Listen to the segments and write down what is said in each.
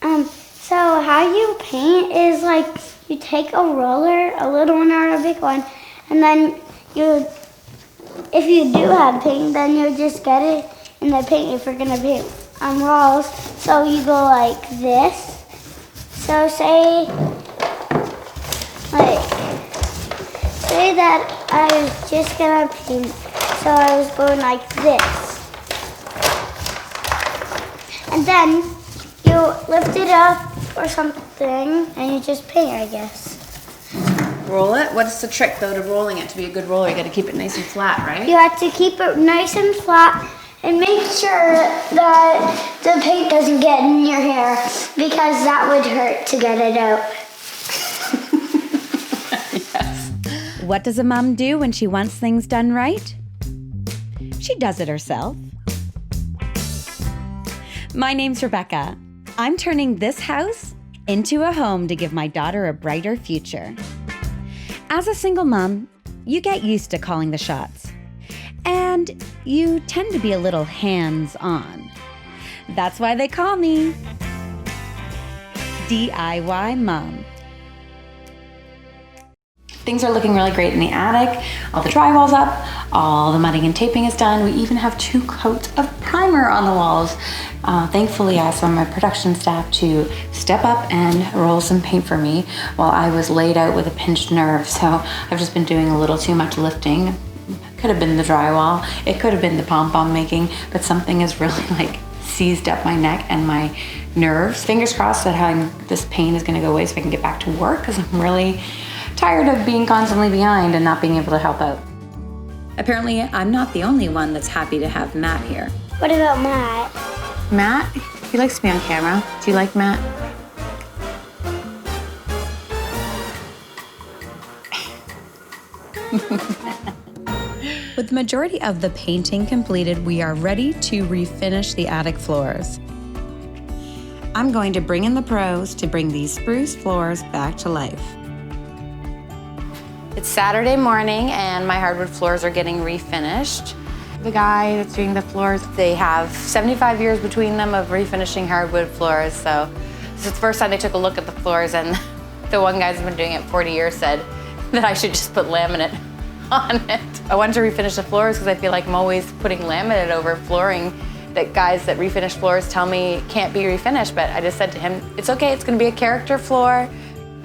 So how you paint is like you take a roller, a little one or a big one, and then if you do have paint, then you just get it in the paint if you're gonna paint walls. So you go like this. So say that I was just gonna paint, so I was going like this. And then you lift it up or something, and you just paint, I guess. Roll it? What's the trick, though, to rolling it? To be a good roller, you gotta keep it nice and flat, right? You have to keep it nice and flat and make sure that the paint doesn't get in your hair, because that would hurt to get it out. Yes. What does a mom do when she wants things done right? She does it herself. My name's Rebekah. I'm turning this house into a home to give my daughter a brighter future. As a single mom, you get used to calling the shots. And you tend to be a little hands-on. That's why they call me DIY Mom. Things are looking really great in the attic. All the drywall's up, all the mudding and taping is done. We even have 2 coats of primer on the walls. Thankfully, I asked some of my production staff to step up and roll some paint for me while I was laid out with a pinched nerve. So I've just been doing a little too much lifting. Could have been the drywall, it could have been the pom-pom making, but something is really like seized up my neck and my nerves. Fingers crossed that this pain is gonna go away so I can get back to work, because I'm really tired of being constantly behind and not being able to help out. Apparently, I'm not the only one that's happy to have Matt here. What about Matt? Matt? He likes to be on camera. Do you like Matt? With the majority of the painting completed, we are ready to refinish the attic floors. I'm going to bring in the pros to bring these spruce floors back to life. It's Saturday morning and my hardwood floors are getting refinished. The guy that's doing the floors, they have 75 years between them of refinishing hardwood floors. So this is the first time they took a look at the floors, and the one guy's been doing it 40 years said that I should just put laminate on it. I wanted to refinish the floors because I feel like I'm always putting laminate over flooring that guys that refinish floors tell me can't be refinished, but I just said to him, it's okay, it's gonna be a character floor.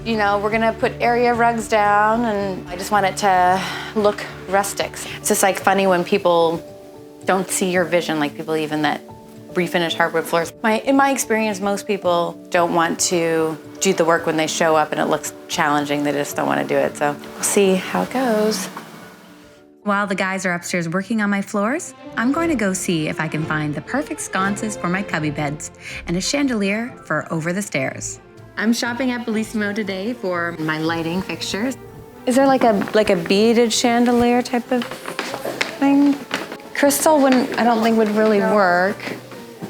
You know, we're gonna put area rugs down, and I just want it to look rustic. It's just like funny when people don't see your vision, like people even that refinish hardwood floors. In my experience, most people don't want to do the work when they show up and it looks challenging. They just don't want to do it. So we'll see how it goes. While the guys are upstairs working on my floors, I'm going to go see if I can find the perfect sconces for my cubby beds and a chandelier for over the stairs. I'm shopping at Bellissimo today for my lighting fixtures. Is there like a beaded chandelier type of thing? Crystal I don't think would really work.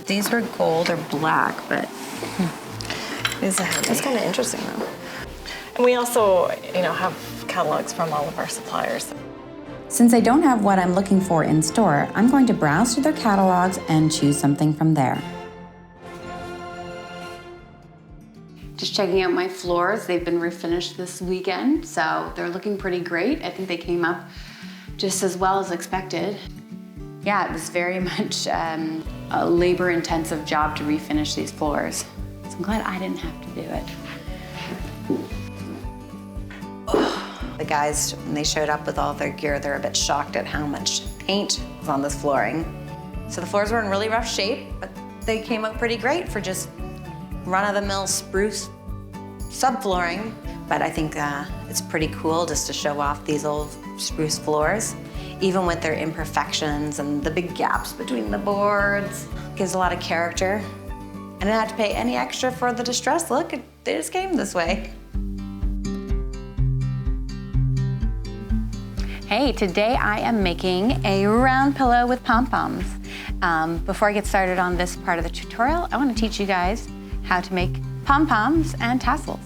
These were gold or black, but That's kind of interesting though. And we also, have catalogs from all of our suppliers. since I don't have what I'm looking for in store, I'm going to browse through their catalogs and choose something from there. Just checking out my floors. They've been refinished this weekend, so they're looking pretty great. I think they came up just as well as expected. Yeah, it was very much a labor-intensive job to refinish these floors. So I'm glad I didn't have to do it. The guys, when they showed up with all their gear, they're a bit shocked at how much paint was on this flooring. So the floors were in really rough shape, but they came out pretty great for just run-of-the-mill spruce subflooring. But I think it's pretty cool just to show off these old spruce floors, even with their imperfections and the big gaps between the boards. It gives a lot of character. I didn't have to pay any extra for the distressed look. They just came this way. Hey, today I am making a round pillow with pom-poms. Before I get started on this part of the tutorial, I want to teach you guys how to make pom-poms and tassels.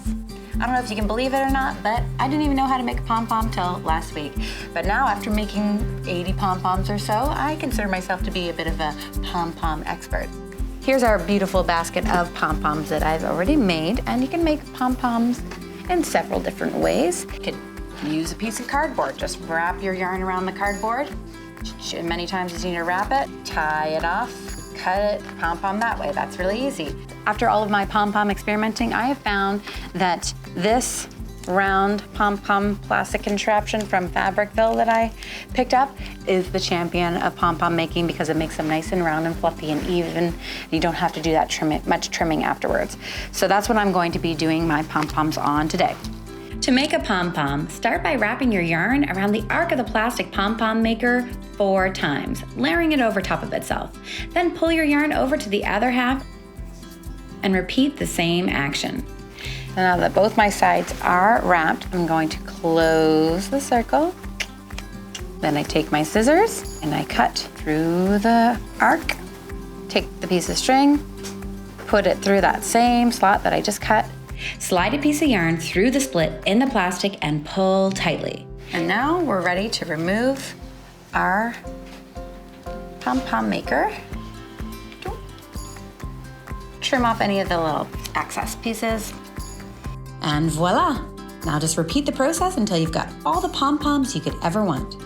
I don't know if you can believe it or not, but I didn't even know how to make a pom-pom till last week. But now, after making 80 pom-poms or so, I consider myself to be a bit of a pom-pom expert. Here's our beautiful basket of pom-poms that I've already made, and you can make pom-poms in several different ways. You could use a piece of cardboard. Just wrap your yarn around the cardboard. Many times you need to wrap it, tie it off, cut it, pom-pom that way. That's really easy. After all of my pom-pom experimenting, I have found that this round pom-pom plastic contraption from Fabricville that I picked up is the champion of pom-pom making because it makes them nice and round and fluffy and even. You don't have to do that much trimming afterwards. So that's what I'm going to be doing my pom-poms on today. To make a pom-pom, start by wrapping your yarn around the arc of the plastic pom-pom maker 4 times, layering it over top of itself. Then pull your yarn over to the other half and repeat the same action. Now that both my sides are wrapped, I'm going to close the circle. Then I take my scissors and I cut through the arc. Take the piece of string, put it through that same slot that I just cut. Slide a piece of yarn through the split in the plastic and pull tightly. And now we're ready to remove our pom-pom maker. Trim off any of the little excess pieces. And voila! Now just repeat the process until you've got all the pom-poms you could ever want.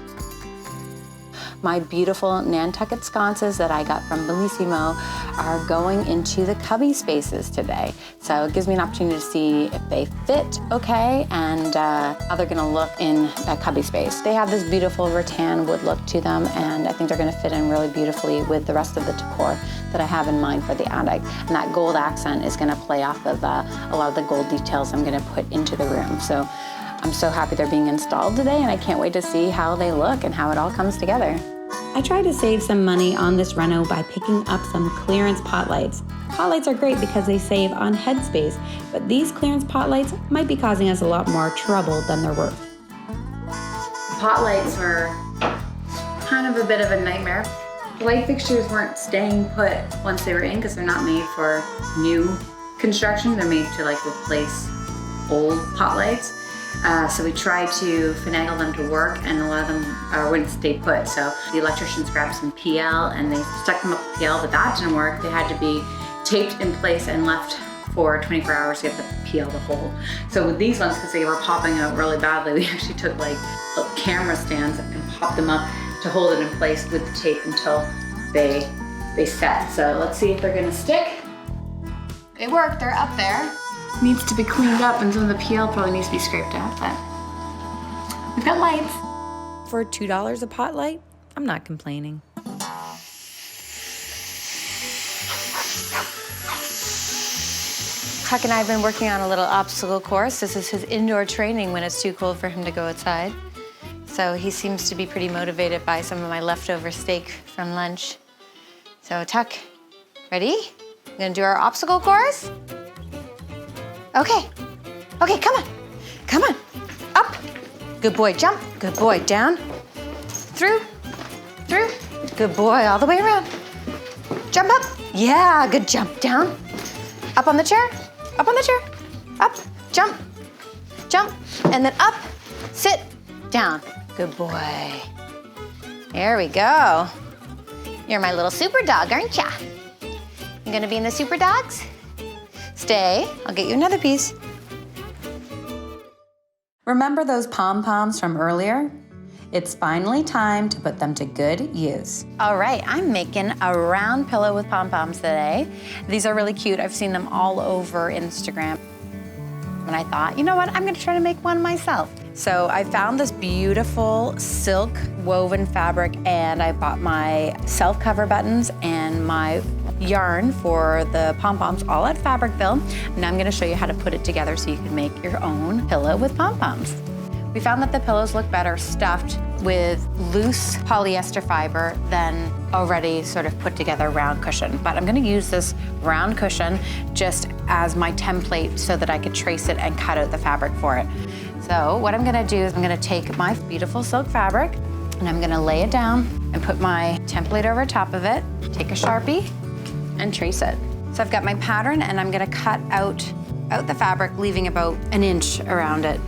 My beautiful Nantucket sconces that I got from Bellissimo are going into the cubby spaces today. So it gives me an opportunity to see if they fit okay and how they're gonna look in a cubby space. They have this beautiful rattan wood look to them, and I think they're gonna fit in really beautifully with the rest of the decor that I have in mind for the attic. And that gold accent is gonna play off of a lot of the gold details I'm gonna put into the room. So I'm so happy they're being installed today, and I can't wait to see how they look and how it all comes together. I tried to save some money on this reno by picking up some clearance pot lights. Pot lights are great because they save on headspace, but these clearance pot lights might be causing us a lot more trouble than they're worth. Pot lights were kind of a bit of a nightmare. The light fixtures weren't staying put once they were in because they're not made for new construction. They're made to like replace old pot lights. So we tried to finagle them to work, and a lot of them wouldn't stay put. So the electricians grabbed some PL and they stuck them up with PL, but that didn't work. They had to be taped in place and left for 24 hours to get the PL to hold. So with these ones, because they were popping out really badly, we actually took like camera stands and popped them up to hold it in place with the tape until they set. So let's see if they're gonna stick. They work, they're up there. Needs to be cleaned up, and some of the PL probably needs to be scraped out, but we've got lights. For $2 a pot light, I'm not complaining. Tuck and I have been working on a little obstacle course. This is his indoor training when it's too cold for him to go outside. So he seems to be pretty motivated by some of my leftover steak from lunch. So Tuck, ready? We're gonna do our obstacle course? Okay, come on, up. Good boy, jump, good boy, down, through, good boy, all the way around. Jump up, yeah, good jump, down, up on the chair, up, jump, and then up, sit, down. Good boy. There we go. You're my little super dog, aren't ya? You gonna be in the super dogs? Stay, I'll get you another piece. Remember those pom-poms from earlier? It's finally time to put them to good use. All right, I'm making a round pillow with pom-poms today. These are really cute. I've seen them all over Instagram. And I thought, you know what, I'm gonna try to make one myself. So I found this beautiful silk woven fabric, and I bought my self-cover buttons and my yarn for the pom-poms all at Fabricville. And I'm gonna show you how to put it together so you can make your own pillow with pom-poms. We found that the pillows look better stuffed with loose polyester fiber than already sort of put together round cushion. But I'm gonna use this round cushion just as my template so that I could trace it and cut out the fabric for it. So what I'm gonna do is I'm gonna take my beautiful silk fabric and I'm gonna lay it down and put my template over top of it, take a Sharpie and trace it. So I've got my pattern and I'm gonna cut out the fabric, leaving about an inch around it.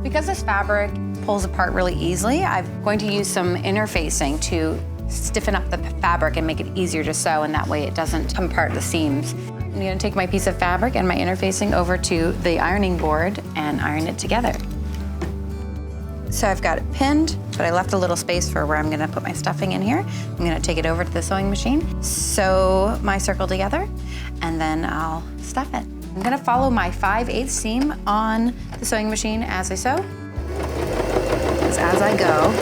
Because this fabric pulls apart really easily, I'm going to use some interfacing to stiffen up the fabric and make it easier to sew, and that way it doesn't come apart the seams. I'm gonna take my piece of fabric and my interfacing over to the ironing board and iron it together. So I've got it pinned, but I left a little space for where I'm gonna put my stuffing in here. I'm gonna take it over to the sewing machine, sew my circle together, and then I'll stuff it. I'm gonna follow my 5/8 seam on the sewing machine as I sew. Because as I go,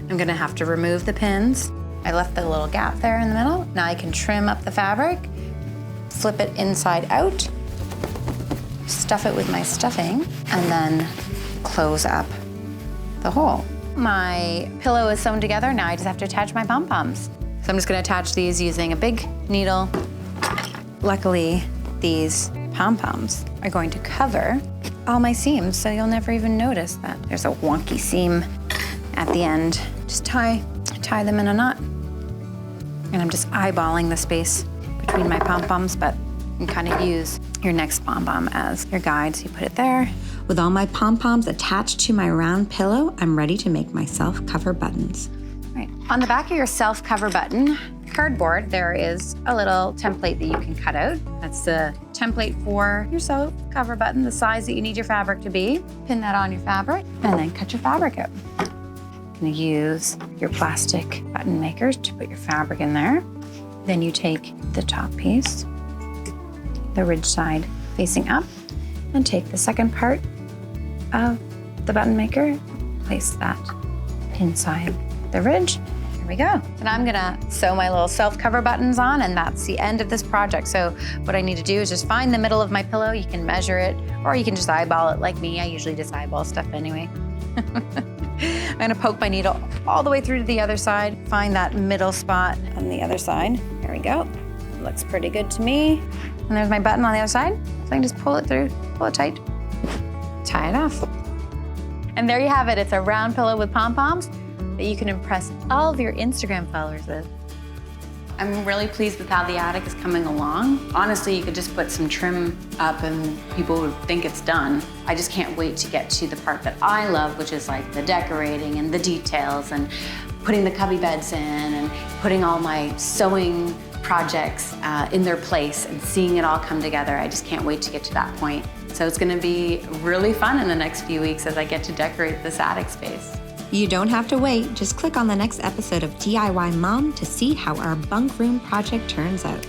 I'm gonna have to remove the pins. I left the little gap there in the middle. Now I can trim up the fabric, flip it inside out, stuff it with my stuffing, and then close up the hole. My pillow is sewn together. Now I just have to attach my pom-poms. So I'm just gonna attach these using a big needle. Luckily, these pom-poms are going to cover all my seams, so you'll never even notice that there's a wonky seam at the end. Just tie them in a knot. And I'm just eyeballing the space between my pom-poms, but you can kind of use your next pom-pom as your guide. So you put it there. With all my pom-poms attached to my round pillow, I'm ready to make my self-cover buttons. All right. On the back of your self-cover button cardboard, there is a little template that you can cut out. That's the template for your self-cover button, the size that you need your fabric to be. Pin that on your fabric, and then cut your fabric out. You're gonna use your plastic button makers to put your fabric in there. Then you take the top piece, the ridge side facing up, and take the second part of the button maker, place that inside the ridge. Here we go. And I'm gonna sew my little self-cover buttons on, and that's the end of this project. So what I need to do is just find the middle of my pillow. You can measure it, or you can just eyeball it like me. I usually just eyeball stuff anyway. I'm gonna poke my needle all the way through to the other side, find that middle spot on the other side. There we go. Looks pretty good to me. And there's my button on the other side. So I can just pull it through, pull it tight, tie it off. And there you have it. It's a round pillow with pom-poms that you can impress all of your Instagram followers with. I'm really pleased with how the attic is coming along. Honestly, you could just put some trim up and people would think it's done. I just can't wait to get to the part that I love, which is like the decorating and the details and putting the cubby beds in and putting all my sewing projects in their place and seeing it all come together. I just can't wait to get to that point. So it's gonna be really fun in the next few weeks as I get to decorate this attic space. You don't have to wait. Just click on the next episode of DIY Mom to see how our bunk room project turns out.